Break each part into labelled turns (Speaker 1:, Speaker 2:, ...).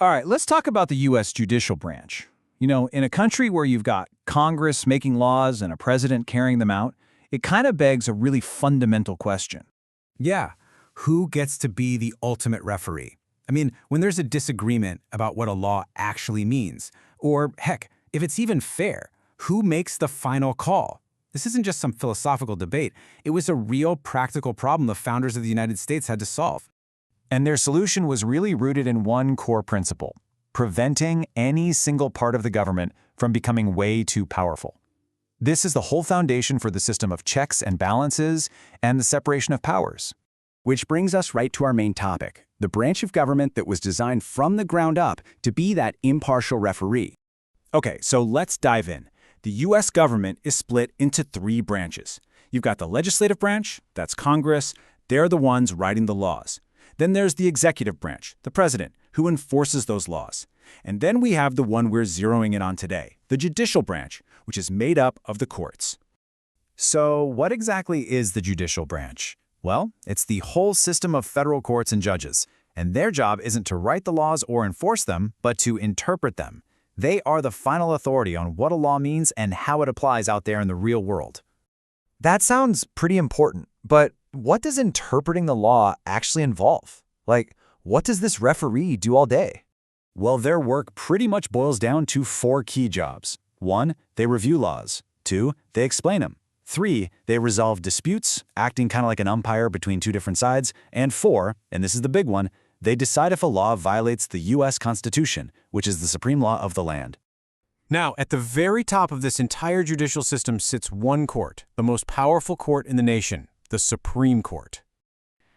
Speaker 1: All right, let's talk about the U.S. judicial branch. In a country where you've got Congress making laws and a president carrying them out, it kind of begs a really fundamental question.
Speaker 2: Yeah, who gets to be the ultimate referee? I mean, when there's a disagreement about what a law actually means, or heck, if it's even fair, who makes the final call? This isn't just some philosophical debate. It was a real practical problem the founders of the United States had to solve.
Speaker 1: And their solution was really rooted in one core principle: preventing any single part of the government from becoming way too powerful. This is the whole foundation for the system of checks and balances and the separation of powers.
Speaker 3: Which brings us right to our main topic, the branch of government that was designed from the ground up to be that impartial referee.
Speaker 1: Okay, so let's dive in. The U.S. government is split into three branches. You've got the legislative branch, that's Congress. They're the ones writing the laws. Then there's the executive branch, the president, who enforces those laws. And then we have the one we're zeroing in on today, the judicial branch, which is made up of the courts. So what exactly is the judicial branch? Well, it's the whole system of federal courts and judges, and their job isn't to write the laws or enforce them, but to interpret them. They are the final authority on what a law means and how it applies out there in the real world.
Speaker 4: That sounds pretty important, but what does interpreting the law actually involve? Like, what does this referee do all day?
Speaker 1: Well, their work pretty much boils down to four key jobs. 1, they review laws. 2, they explain them. 3, they resolve disputes, acting kind of like an umpire between two different sides. And 4, and this is the big one, they decide if a law violates the U.S. Constitution, which is the supreme law of the land.
Speaker 2: Now, at the very top of this entire judicial system sits one court, the most powerful court in the nation, the Supreme Court.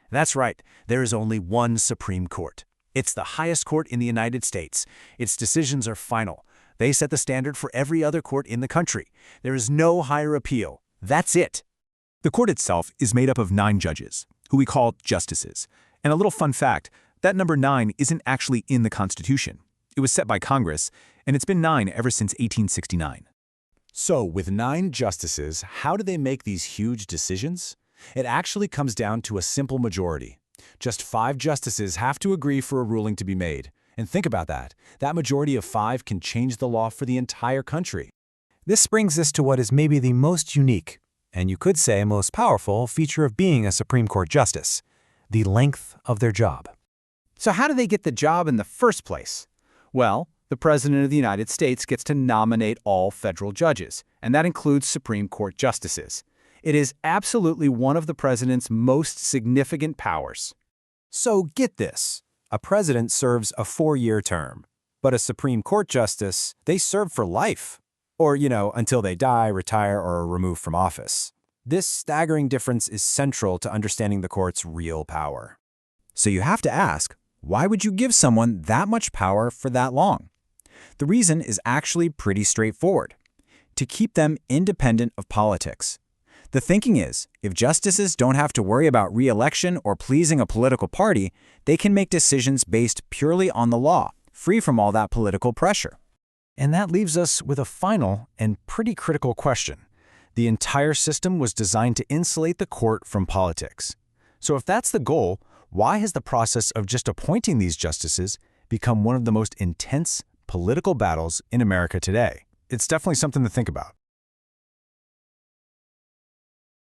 Speaker 3: That's right, there is only one Supreme Court. It's the highest court in the United States. Its decisions are final. They set the standard for every other court in the country. There is no higher appeal. That's it.
Speaker 1: The court itself is made up of 9 judges, who we call justices. And a little fun fact, that number 9 isn't actually in the Constitution. It was set by Congress, and it's been 9 ever since 1869.
Speaker 5: So, with 9 justices, how do they make these huge decisions? It actually comes down to a simple majority. Just 5 justices have to agree for a ruling to be made. And think about that. That majority of 5 can change the law for the entire country.
Speaker 4: This brings us to what is maybe the most unique, and you could say most powerful, feature of being a Supreme Court justice: the length of their job.
Speaker 1: So how do they get the job in the first place? Well, the President of the United States gets to nominate all federal judges, and that includes Supreme Court justices. It is absolutely one of the president's most significant powers.
Speaker 4: So get this. A president serves a 4-year term, but a Supreme Court justice, they serve for life. Or, until they die, retire, or are removed from office. This staggering difference is central to understanding the court's real power. So you have to ask, why would you give someone that much power for that long? The reason is actually pretty straightforward: to keep them independent of politics. The thinking is, if justices don't have to worry about re-election or pleasing a political party, they can make decisions based purely on the law, free from all that political pressure. And that leaves us with a final and pretty critical question. The entire system was designed to insulate the court from politics. So if that's the goal, why has the process of just appointing these justices become one of the most intense political battles in America today? It's definitely something to think about.